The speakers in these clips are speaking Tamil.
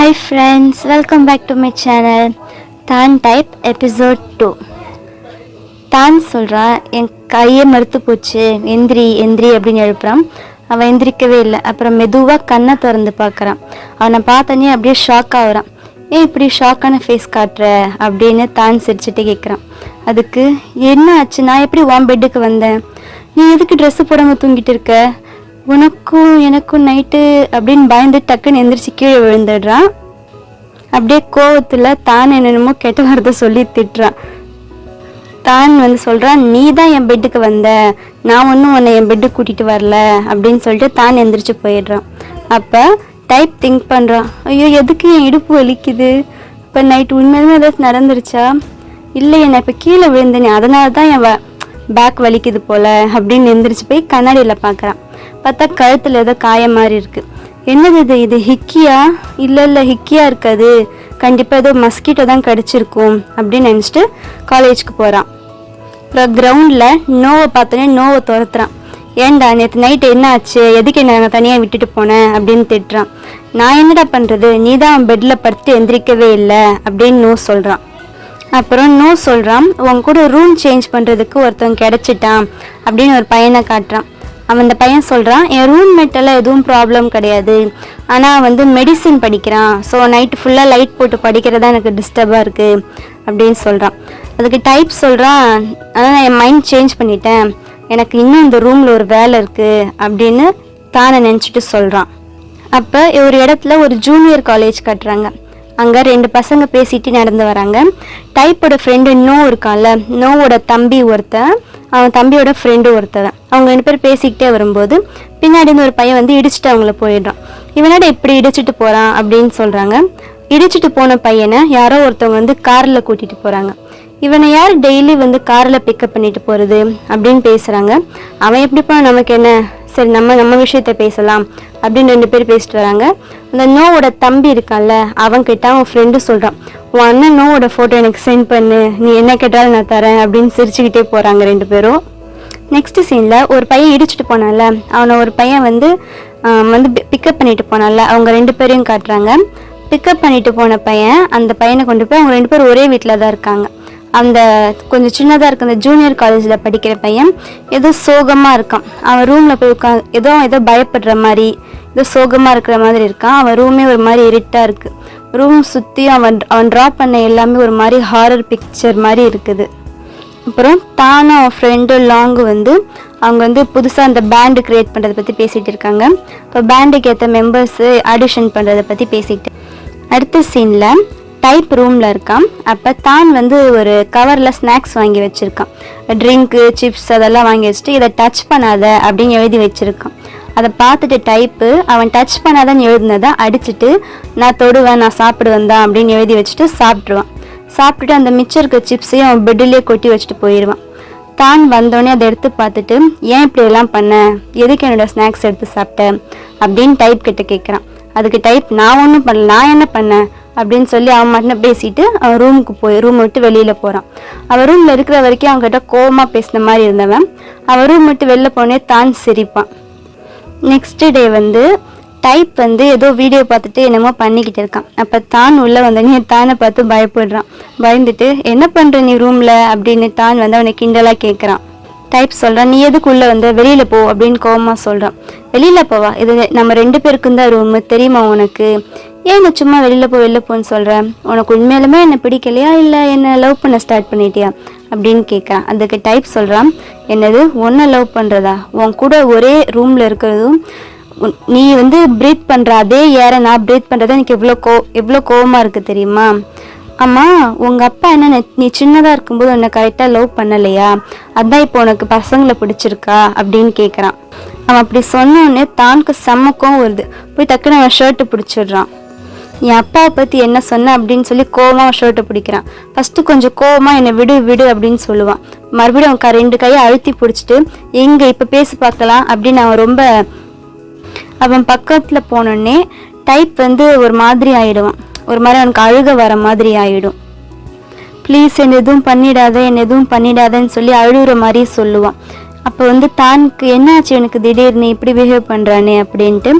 Hi friends, welcome back to my channel. Tan type episode 2. தான் சொல்கிறான், என் கையை மறுத்து போச்சு, எந்திரி எந்திரி அப்படின்னு எழுப்புறான். அவன் எந்திரிக்கவே இல்லை. அப்புறம் மெதுவாக கண்ணை திறந்து பார்க்குறான். அவனை பார்த்தோன்னே அப்படியே ஷாக் ஆகுறான். ஏன் இப்படி ஷாக்கான ஃபேஸ் காட்டுற அப்படின்னு தான் சிரிச்சுட்டு கேட்குறான். அதுக்கு என்ன ஆச்சு, நான் எப்படி உன் பெட்டுக்கு வந்தேன், நீ எதுக்கு ட்ரெஸ்ஸு போடாமல் தூங்கிட்டு இருக்க, உனக்கும் எனக்கும் நைட்டு அப்படின்னு பயந்து டக்குன்னு எந்திரிச்சு கீழே விழுந்துடுறான். அப்படியே கோவத்தில் தான் என்னென்னமோ கெட்ட வார்த்தை சொல்லி திட்டுறான். தான் சொல்கிறான், நீ தான் என் பெட்டுக்கு வந்த, நான் ஒன்றும் உன்னை என் பெட்டுக்கு கூட்டிகிட்டு வரல அப்படின்னு சொல்லிட்டு தான் எந்திரிச்சு போயிடுறான். அப்போ டைப் திங்க் பண்ணுறான், ஐயோ எதுக்கு என் இடுப்பு வலிக்குது, இப்போ நைட்டு உண்மையிலுமே ஏதாச்சும் நடந்துருச்சா, இல்லை என்னை இப்போ கீழே விழுந்தேனே அதனால தான் என் பேக் வலிக்குது போல் அப்படின்னு எந்திரிச்சு போய் கண்ணாடியில் பார்க்குறான். பார்த்தா கழுத்தில் ஏதோ காயம் மாதிரி இருக்குது. என்னது இது ஹிக்கியா, இல்லை ஹிக்கியா இருக்காது, கண்டிப்பாக ஏதோ மஸ்கிட்டோ தான் கடிச்சிருக்கும் அப்படின்னு நினச்சிட்டு காலேஜுக்கு போகிறான். அப்புறம் கிரவுண்டில் நோவை பார்த்தோன்னே நோவை துரத்துறான். ஏன்டா நேற்று நைட்டு என்ன ஆச்சு, எதுக்கு என்ன நாங்கள் தனியாக விட்டுட்டு போனேன் அப்படின்னு திட்டுறான். நான் என்னடா பண்ணுறது, நீ தான் பெட்டில் படுத்து எந்திரிக்கவே இல்லை அப்படின்னு நோ சொல்கிறான். அப்புறம் நோ சொல்கிறான், உன் கூட ரூம் சேஞ்ச் பண்ணுறதுக்கு ஒருத்தவங்க கிடச்சிட்டான் அப்படின்னு ஒரு பையனை காட்டுறான். அவன் அந்த பையன் சொல்கிறான், என் ரூம்மேட்டெல்லாம் எதுவும் ப்ராப்ளம் கிடையாது, ஆனால் மெடிசின் படிக்கிறான், ஸோ நைட்டு ஃபுல்லாக லைட் போட்டு படிக்கிறதா எனக்கு டிஸ்டர்பாக இருக்குது அப்படின்னு சொல்கிறான். அதுக்கு டைப் சொல்கிறான், ஆனால் நான் என் மைண்ட் சேஞ்ச் பண்ணிட்டேன், எனக்கு இன்னும் இந்த ரூமில் ஒரு வேலை இருக்குது அப்படின்னு தானே நினச்சிட்டு சொல்கிறான். அப்போ ஒரு இடத்துல ஒரு ஜூனியர் காலேஜ் கட்டுறாங்க. அங்கே 2 பசங்க பேசிட்டு நடந்து வராங்க. டைப்போட ஃப்ரெண்டு நோ இருக்கான்ல, நோவோட தம்பி ஒருத்தன், அவன் தம்பியோட ஃப்ரெண்டு ஒருத்தவன். அவங்க 2 பேர் பேசிக்கிட்டே வரும்போது பின்னாடி ஒரு பையன் இடிச்சுட்டு அவங்கள போயிடுறான். இவனோட இப்படி இடிச்சுட்டு போகிறான் அப்படின்னு சொல்கிறாங்க. இடிச்சுட்டு போன பையனை யாரோ ஒருத்தவங்க காரில் கூட்டிகிட்டு போகிறாங்க. இவனை யார் டெய்லி காரில் பிக்கப் பண்ணிட்டு போகிறது அப்படின்னு பேசுகிறாங்க. அவன் எப்படிப்பா நமக்கு என்ன, சரி நம்ம விஷயத்த பேசலாம் அப்படின்னு 2 பேர் பேசிட்டு வராங்க. அந்த நோவோட தம்பி இருக்கான்ல, அவன்கிட்ட அவன் ஃப்ரெண்டு சொல்கிறான், உன் அண்ணன் நோவோட ஃபோட்டோ எனக்கு சென்ட் பண்ணு, நீ என்ன கேட்டாலும் நான் தரேன் அப்படின்னு சிரிச்சுக்கிட்டே போகிறாங்க 2 பேரும். நெக்ஸ்ட் சீனில் ஒரு பையன் இடிச்சுட்டு போனால, அவனை ஒரு பையன் பிக்கப் பண்ணிட்டு போனால, அவங்க 2 பேரையும் காட்டுறாங்க. பிக்கப் பண்ணிட்டு போன பையன் அந்த பையனை கொண்டு போய் அவங்க 2 பேரும் ஒரே வீட்டில் தான் இருக்காங்க. அந்த கொஞ்சம் சின்னதாக இருக்க அந்த ஜூனியர் காலேஜில் படிக்கிற பையன் ஏதோ சோகமாக இருக்கான். அவன் ரூமில் போய் ஏதோ பயப்படுற மாதிரி, ஏதோ சோகமாக இருக்கிற மாதிரி இருக்கான். அவன் ரூமே ஒரு மாதிரி இருட்டாக இருக்குது. ரூம் சுற்றி அவன் ட்ரா பண்ண எல்லாமே ஒரு மாதிரி ஹாரர் பிக்சர் மாதிரி இருக்குது. அப்புறம் தானும் அவன் ஃப்ரெண்டு லாங்கு அவங்க புதுசாக அந்த பேண்டு க்ரியேட் பண்ணுறதை பற்றி பேசிகிட்டு இருக்காங்க. இப்போ பேண்டுக்கு ஏற்ற மெம்பர்ஸு ஆடிஷன் பண்ணுறதை பற்றி பேசிக்கிட்டு அடுத்த சீனில் டைப் ரூமில் இருக்கான். அப்போ தான் ஒரு கவரில் ஸ்நாக்ஸ் வாங்கி வச்சுருக்கான். ட்ரிங்க்கு, சிப்ஸ் அதெல்லாம் வாங்கி வச்சுட்டு இதை டச் பண்ணாத அப்படின்னு எழுதி வச்சுருக்கான். அதை பார்த்துட்டு டைப்பு அவன் டச் பண்ணாதன்னு எழுதினதை அடிச்சுட்டு நான் தொடுவேன், நான் சாப்பிடுவேன் தான் அப்படின்னு எழுதி வச்சுட்டு சாப்பிட்ருவான். சாப்பிட்டுட்டு அந்த மிச்சம் இருக்க சிப்ஸையும் அவன் பெட்டிலே கொட்டி வச்சுட்டு போயிடுவான். தான் வந்தோடனே அதை எடுத்து பார்த்துட்டு, ஏன் இப்படி எல்லாம் பண்ண, எதுக்கு என்னோட ஸ்நாக்ஸ் எடுத்து சாப்பிட்டேன் அப்படின்னு டைப் கிட்ட கேட்குறான். அதுக்கு டைப், நான் ஒன்றும் பண்ணல, நான் என்ன பண்ணேன் அப்படின்னு சொல்லி அவன் மட்டும் பேசிட்டு அவன் ரூமை விட்டு வெளியில் போகிறான். அவன் ரூமில் இருக்கிற வரைக்கும் அவன்கிட்ட கோவமாக பேசின மாதிரி இருந்தவன் அவன் ரூம் விட்டு வெளில போனே தான் சிரிப்பான். நெக்ஸ்ட் டே டைப் ஏதோ வீடியோ பார்த்துட்டு என்னமோ பண்ணிக்கிட்டு இருக்கான். அப்போ தான் உள்ளே வந்தோடனே தானை பார்த்து பயப்படுறான். பயந்துட்டு, என்ன பண்ணுற நீ ரூமில் அப்படின்னு தான் அவனை கிண்டலாக கேட்குறான். டைப் சொல்கிறான், நீ எதுக்குள்ளே வெளியில் போ அப்படின்னு கோவமாக சொல்கிறான். வெளியில் போவா, இது நம்ம 2 பேருக்கும் தான் ரூமு, தெரியுமா உனக்கு, ஏன் நான் சும்மா வெளியில் போன்னு சொல்கிறேன், உனக்கு உண்மையிலுமே என்னை பிடிக்கலையா, இல்லை என்னை லவ் பண்ண ஸ்டார்ட் பண்ணிட்டியா அப்படின்னு கேட்குறான். அதுக்கு டைப் சொல்கிறான், என்னது ஒன்றை லவ் பண்ணுறதா, உன் கூட ஒரே ரூமில் இருக்கிறதும் நீ ப்ரீத் பண்ணுற அதே ஏரை நான் ப்ரீத் பண்ணுறது எனக்கு எவ்வளோ கோவமாக இருக்குது தெரியுமா, ஆமாம் உங்கள் அப்பா என்ன நீ சின்னதாக இருக்கும்போது உன்னை கரெக்டாக லவ் பண்ணலையா, அதான் இப்போ உனக்கு பசங்களை பிடிச்சிருக்கா அப்படின்னு கேட்குறான். அவன் அப்படி சொன்னோடனே தானுக்கு செம்மக்கம் வருது. போய் டக்குன்னு அவன் ஷர்ட்டு பிடிச்சிடுறான். என் அப்பாவை பற்றி என்ன சொன்ன அப்படின்னு சொல்லி கோவமாக ஷர்ட்டை பிடிக்கிறான். ஃபஸ்ட்டு கொஞ்சம் கோவமாக என்னை விடு அப்படின்னு சொல்லுவான். மறுபடியும் அவன் 2 கையை அழுத்தி பிடிச்சிட்டு, எங்கே இப்போ பேசி பார்க்கலாம் அப்படின்னு அவன் பக்கத்தில் போனோடனே டைப் ஒரு மாதிரி ஆகிடுவான். ஒரு மாதிரி அவனுக்கு அழுக வர மாதிரி ஆகிடும். ப்ளீஸ் என்னை எதுவும் பண்ணிடாதன்னு சொல்லி அழுகிற மாதிரி சொல்லுவான். அப்போ வந்து தானுக்கு என்னாச்சு எனக்கு திடீர்னு இப்படி பிஹேவ் பண்ணுறானே அப்படின்ட்டு,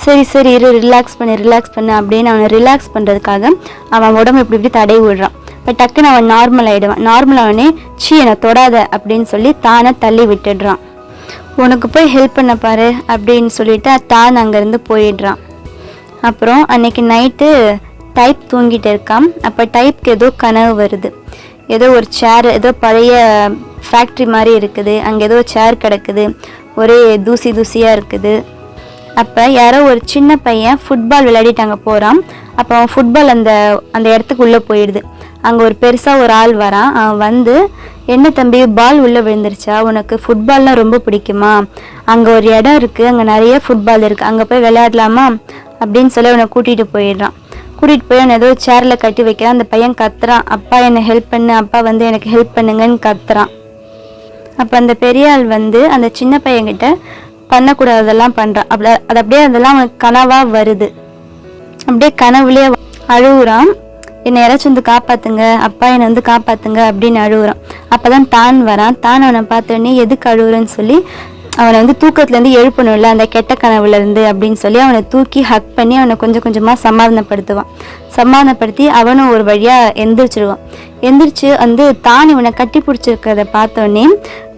சரி சரி இரு ரிலாக்ஸ் பண்ணு அப்படின்னு அவனை ரிலாக்ஸ் பண்ணுறதுக்காக அவன் உடம்பு இப்படி இப்படி தடவி விடுறான். இப்போ டக்குன்னு அவன் நார்மல் ஆகிடுவான். நார்மல் ஆகனே சீ என்னை தொடாத அப்படின்னு சொல்லி தானை தள்ளி விட்டுடுறான். உனக்கு போய் ஹெல்ப் பண்ண பாரு அப்படின்னு சொல்லிட்டு தான் அங்கேருந்து போயிடுறான். அப்புறம் அன்னைக்கு நைட்டு டைப் தூங்கிட்டு இருக்கான். அப்போ டைப்க்கு ஏதோ கனவு வருது. ஏதோ ஒரு சேர், ஏதோ பழைய ஃபேக்ட்ரி மாதிரி இருக்குது, அங்கே ஏதோ சேர் கிடக்குது, ஒரே தூசியாக இருக்குது. அப்போ யாரோ ஒரு சின்ன பையன் ஃபுட்பால் விளையாடிட்டு அங்கே போகிறான். அப்போ அவன் ஃபுட்பால் அந்த இடத்துக்கு உள்ளே போயிடுது. அங்கே ஒரு பெருசாக ஒரு ஆள் வரான். அவன் வந்து, என்ன தம்பி பால் உள்ளே விழுந்துருச்சா, உனக்கு ஃபுட்பால்லாம் ரொம்ப பிடிக்குமா, அங்கே ஒரு இடம் இருக்குது, அங்கே நிறைய ஃபுட்பால் இருக்குது, அங்கே போய் விளையாடலாமா அப்படின்னு சொல்லி அவனை கூட்டிகிட்டு போயிடுறான். கூட்டிகிட்டு போய் அவனை ஏதோ சேரில் கட்டி வைக்கிறான். அந்த பையன் கத்துறான், அப்பா என்னை ஹெல்ப் பண்ணு, அப்பா வந்து எனக்கு ஹெல்ப் பண்ணுங்கன்னு கத்துறான். அப்போ அந்த பெரிய ஆள் வந்து அந்த சின்ன பையன்கிட்ட பண்ணக்கூடாததெல்லாம் பண்ணுறான். அது அப்படியே அதெல்லாம் அவனுக்கு கனவாக வருது. அப்படியே கனவுலேயே அழுகுறான், என்னை யாராச்சும் வந்து காப்பாற்றுங்க, அப்பா என்னை வந்து காப்பாற்றுங்க அப்படின்னு அழுகுறான். அப்போ தான் வரான். அவனை பார்த்தோன்னே எதுக்கு அழுகுறன்னு சொல்லி அவனை வந்து தூக்கத்துலேருந்து எழுப்பணும்ல அந்த கெட்ட கனவுலேருந்து அப்படின்னு சொல்லி அவனை தூக்கி ஹக் பண்ணி அவனை கொஞ்சம் கொஞ்சமாக சமாதானப்படுத்தி அவனும் ஒரு வழியாக எந்திரிச்சிடுவான். எந்திரிச்சு வந்து தான் இவனை கட்டி பிடிச்சிருக்கிறத பார்த்தோன்னே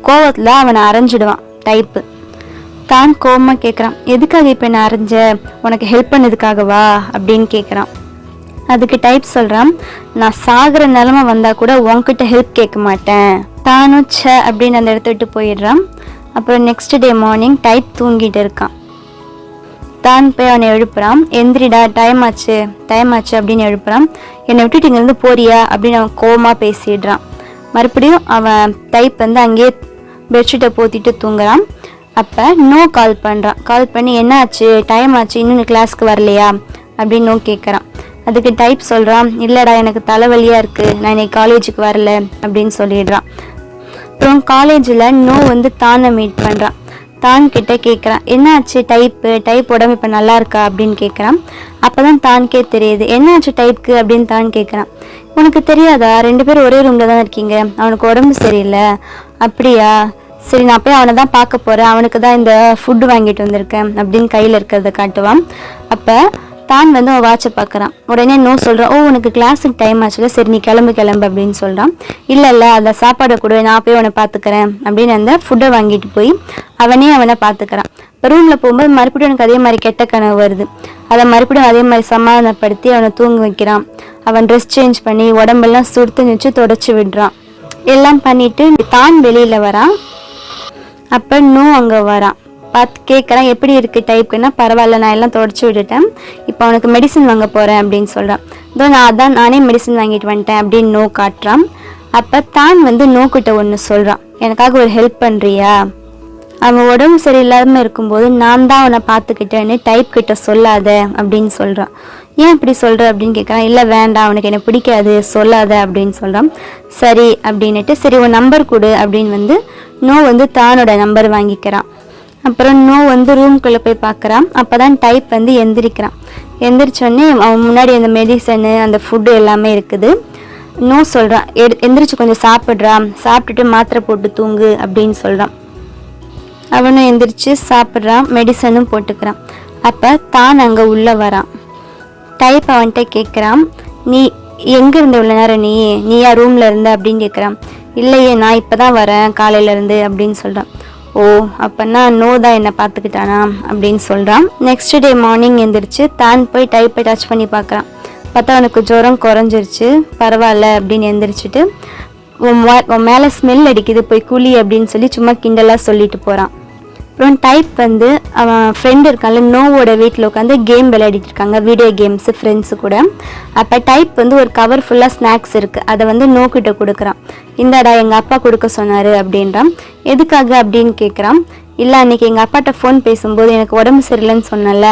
கோவத்தில் அவனை அரைஞ்சிடுவான். டைப்பு தான் கோவமாக கேட்குறான், எதுக்காக இப்போ என்னை அரைஞ்ச, உனக்கு ஹெல்ப் பண்ணதுக்காகவா அப்படின்னு கேட்குறான். அதுக்கு டைப் சொல்கிறான், நான் சாகிற நிலமை வந்தால் கூட உன்கிட்ட ஹெல்ப் கேட்க மாட்டேன். தானும் அப்படின்னு அந்த இடத்த விட்டு போயிடுறான். அப்புறம் நெக்ஸ்ட் டே மார்னிங் டைப் தூங்கிட்டு இருக்கான். தான் போய் அவனை எழுப்புறான், எந்திரிடா டைம் ஆச்சு அப்படின்னு எழுப்புறான். என்னை விட்டுட்டு இங்கேருந்து போறியா அப்படின்னு அவன் கோவமாக பேசிடுறான். மறுபடியும் அவன் டைப் வந்து அங்கேயே பெட்ஷீட்டை போத்திட்டு தூங்குறான். அப்போ நோ கால் பண்ணி என்ன ஆச்சு, டைம் ஆச்சு, இன்னும் கிளாஸ்க்கு வரலையா அப்படின்னு நோ கேட்குறான். அதுக்கு டைப் சொல்கிறான், இல்லைடா எனக்கு தலைவலியாக இருக்குது, நான் இன்னைக்கு காலேஜுக்கு வரல அப்படின்னு சொல்லிடுறான். அப்புறம் காலேஜில் நோ வந்து தானை மீட் பண்ணுறான். தான் கிட்ட கேட்குறான், என்னாச்சு டைப் உடம்பு இப்போ நல்லா இருக்கா அப்படின்னு கேட்குறான். அப்போ தான் தான்கே தெரியுது, என்னாச்சு டைப்புக்கு அப்படின்னு தான் கேட்குறான். உனக்கு தெரியாதா, 2 பேரும் ஒரே ரூமில் தான் இருக்கீங்க, அவனுக்கு உடம்பு சரியில்லை. அப்படியா, சரி நான் போய் அவனை தான் பார்க்க போகிறேன், அவனுக்கு தான் இந்த ஃபுட்டு வாங்கிட்டு வந்திருக்கேன் அப்படின்னு கையில் இருக்கிறத காட்டுவான். அப்போ தான் வந்து அவன் வாட்சை பார்க்குறான். உடனே நோ சொல்கிறான், ஓ உனக்கு கிளாஸுக்கு டைம் ஆச்சுல, சரி நீ கிளம்பு அப்படின்னு சொல்கிறான். இல்லை அந்த சாப்பாடை கூட நான் போய் அவனை பார்த்துக்கிறேன் அப்படின்னு அந்த ஃபுட்டை வாங்கிட்டு போய் அவனை பார்த்துக்கிறான். இப்போ ரூமில் போகும்போது மறுபடியும் எனக்கு அதே மாதிரி கெட்ட கனவு வருது. அதை மறுபடியும் அதே மாதிரி சமாதானப்படுத்தி அவனை தூங்க வைக்கிறான். அவன் ட்ரெஸ் சேஞ்ச் பண்ணி உடம்பெல்லாம் சுடுத்து வச்சு தொடச்சி விடுறான். எல்லாம் பண்ணிட்டு தான் வெளியில் வரான். அப்போ நோ அங்கே வரான். பார்த்து கேட்குறான், எப்படி இருக்குது டைப்புக்குன்னா, பரவாயில்ல நான் எல்லாம் தொடச்சி விட்டுட்டேன், இப்போ அவனுக்கு மெடிசன் வாங்க போகிறேன் அப்படின்னு சொல்கிறான். இதோ நானே மெடிசன் வாங்கிட்டு வந்துட்டேன் அப்படின்னு நோ காட்டுறான். அப்போ தான் வந்து நோக்கிட்ட ஒன்று சொல்கிறான், எனக்காக ஒரு ஹெல்ப் பண்ணுறியா, அவன் உடம்பு சரியில்லாமல் இருக்கும்போது நான் தான் அவனை பார்த்துக்கிட்டேன்னு டைப் கிட்ட சொல்லாத அப்படின்னு சொல்கிறான். ஏன் இப்படி சொல்கிற அப்படின்னு கேட்குறான். இல்லை வேண்டாம், அவனுக்கு எனக்கு பிடிக்காது, சொல்லாத அப்படின்னு சொல்கிறான். சரி அப்படின்னுட்டு, சரி உன் நம்பர் கொடு அப்படின்னு வந்து நோ வந்து தானோட நம்பர் வாங்கிக்கிறான். அப்புறம் நோ வந்து ரூம்குள்ளே போய் பார்க்குறான். அப்போ தான் டைப் வந்து எந்திரிக்கிறான். எந்திரிச்சோடனே அவன் முன்னாடி அந்த மெடிசனு அந்த ஃபுட்டு எல்லாமே இருக்குது. நோ சொல்கிறான், எந்திரிச்சு கொஞ்சம் சாப்பிட்டுட்டு மாத்திரை போட்டு தூங்கு அப்படின்னு சொல்கிறான். அவனும் எந்திரிச்சு சாப்பிட்றான், மெடிசனும் போட்டுக்கிறான். அப்போ தான் அங்கே உள்ளே வரான். டைப் அவன்கிட்ட கேட்குறான், நீ எங்கே இருந்த இவ்வளோ நேரம், நீயா ரூமில் இருந்த அப்படின்னு கேட்குறான். இல்லையே நான் இப்போ தான் வரேன் காலையிலேருந்து அப்படின்னு சொல்கிறான். ஓ அப்போனா நோ தான் என்னை பார்த்துக்கிட்டானா அப்படின்னு சொல்கிறான். நெக்ஸ்ட் டே மார்னிங் எழுந்திரிச்சு தான் போய் டைப்பை டச் பண்ணி பார்க்குறான். பார்த்தா அவனுக்கு ஜுரம் குறைஞ்சிருச்சு, பரவாயில்ல அப்படின்னு எழுந்திரிச்சிட்டு, உன் மேலே ஸ்மெல் அடிக்குது போய் குழி அப்படின்னு சொல்லி சும்மா கிண்டலாக சொல்லிட்டு போகிறான். அப்புறம் டைப் வந்து அவன் ஃப்ரெண்டு இருக்கான்ல நோவோட வீட்டில் உட்காந்து கேம் விளையாடிட்டு இருக்காங்க, வீடியோ கேம்ஸு ஃப்ரெண்ட்ஸு கூட. அப்போ டைப் வந்து ஒரு கவர் ஃபுல்லாக ஸ்நாக்ஸ் இருக்குது, அதை வந்து நோக்கிட்ட கொடுக்குறான். இந்தாடா எங்கள் அப்பா கொடுக்க சொன்னார் அப்படின்றான். எதுக்காக அப்படின்னு கேட்குறான். இல்லை அன்றைக்கி எங்கள் அப்பாட்ட ஃபோன் பேசும்போது எனக்கு உடம்பு சரியில்லைன்னு சொன்னல,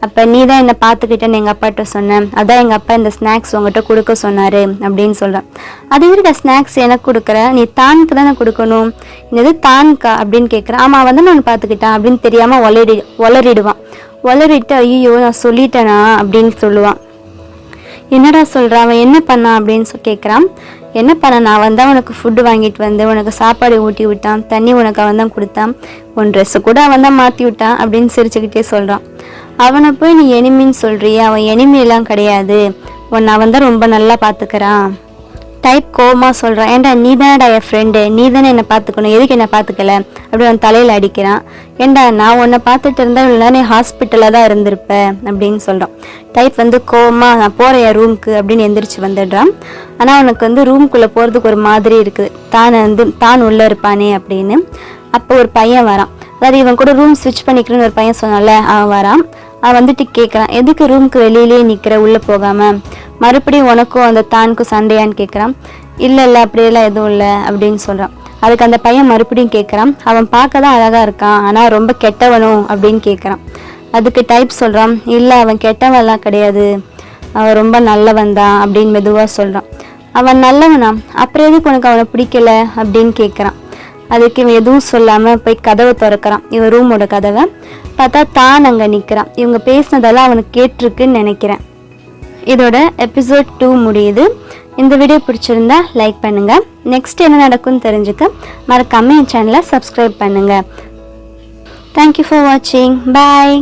அப்போ நீ தான் என்னை பார்த்துக்கிட்டேன்னு எங்கள் அப்பாட்ட சொன்னேன், அதான் எங்கள் அப்பா இந்த ஸ்நாக்ஸ் உங்கள்கிட்ட கொடுக்க சொன்னார் அப்படின்னு சொல்கிறேன். அது இருக்க ஸ்நாக்ஸ் எனக்கு கொடுக்குற, நீ தானுக்கு தானே கொடுக்கணும், என்னது தானுக்கா அப்படின்னு கேட்குறேன். ஆமாம் வந்து நான் பார்த்துக்கிட்டான் அப்படின்னு தெரியாமல் வளரிடுவான். வளரிட்டு ஐயோ நான் சொல்லிட்டேனா அப்படின்னு சொல்லுவான். என்னடா சொல்கிறான், அவன் என்ன பண்ணான் அப்படின்னு கேட்குறான். என்ன பண்ண, நான் வந்து உனக்கு ஃபுட்டு வாங்கிட்டு வந்து உனக்கு சாப்பாடு ஊட்டி விட்டான், தண்ணி உனக்கு அவன் தான் கொடுத்தான், உன் ட்ரெஸ்ஸை கூட அவன் தான் மாற்றி விட்டான் அப்படின்னு சிரிச்சுக்கிட்டே சொல்கிறான். அவனை போய் நீ எனிமின்னு சொல்கிறிய, அவன் எனிமியெல்லாம் கிடையாது, உன்னை அவன் தான் ரொம்ப நல்லா பார்த்துக்கிறான். டைப் கோவமாக சொல்கிறான். ஏன்டா நீ தானடா என் ஃப்ரெண்டு, நீ தானே என்னை பார்த்துக்கணும், எதுக்கு என்னை பார்த்துக்கல அப்படி அவன் தலையில் அடிக்கிறான். ஏன்டா நான் உன்னை பார்த்துட்டு இருந்தால் இல்லை நீ ஹாஸ்பிட்டலில் தான் இருந்திருப்பேன் அப்படின்னு சொல்கிறான். டைப் வந்து கோவமாக நான் போகிறேன் என் ரூமுக்கு அப்படின்னு எந்திரிச்சு வந்துடுறான். ஆனால் அவனுக்கு வந்து ரூம்குள்ளே போகிறதுக்கு ஒரு மாதிரி இருக்குது, தான் உள்ளே இருப்பானே அப்படின்னு. அப்போ ஒரு பையன் வரான், அதாவது இவன் கூட ரூம் ஸ்விட்ச் பண்ணிக்கிறேன்னு ஒரு பையன் சொன்னால அவன் வரான். அவன் வந்துட்டு கேட்குறான், எதுக்கு ரூமுக்கு வெளியிலேயே நிற்கிற உள்ளே போகாமல், மறுபடியும் உனக்கும் அந்த தானுக்கும் சண்டையான்னு கேட்குறான். இல்லை அப்படியெல்லாம் எதுவும் இல்லை அப்படின்னு சொல்கிறான். அதுக்கு அந்த பையன் மறுபடியும் கேட்குறான், அவன் பார்க்க தான் அழகாக இருக்கான் ஆனால் ரொம்ப கெட்டவனும் அப்படின்னு கேட்குறான். அதுக்கு டைப் சொல்கிறான், இல்லை அவன் கெட்டவன்லாம் கிடையாது, அவன் ரொம்ப நல்லவன் தான் அப்படின்னு மெதுவாக சொல்கிறான். அவன் நல்லவனா, அப்புறம் எதுக்கு உனக்கு அவனை பிடிக்கல அப்படின்னு கேட்குறான். அதுக்கு இவன் எதுவும் சொல்லாமல் போய் கதவை திறக்கிறான், இவன் ரூமோட கதவை. பார்த்தா தான் அங்கே நிற்கிறான். இவங்க பேசினதெல்லாம் அவனுக்கு கேட்டிருக்குன்னு நினைக்கிறேன். இதோட எபிசோட் 2 முடியுது. இந்த வீடியோ பிடிச்சிருந்தா லைக் பண்ணுங்கள். நெக்ஸ்ட் என்ன நடக்கும்னு தெரிஞ்சுக்க மறக்காம என் சேனலை சப்ஸ்கிரைப் பண்ணுங்கள். தேங்க்யூ ஃபார் வாட்சிங். பாய்.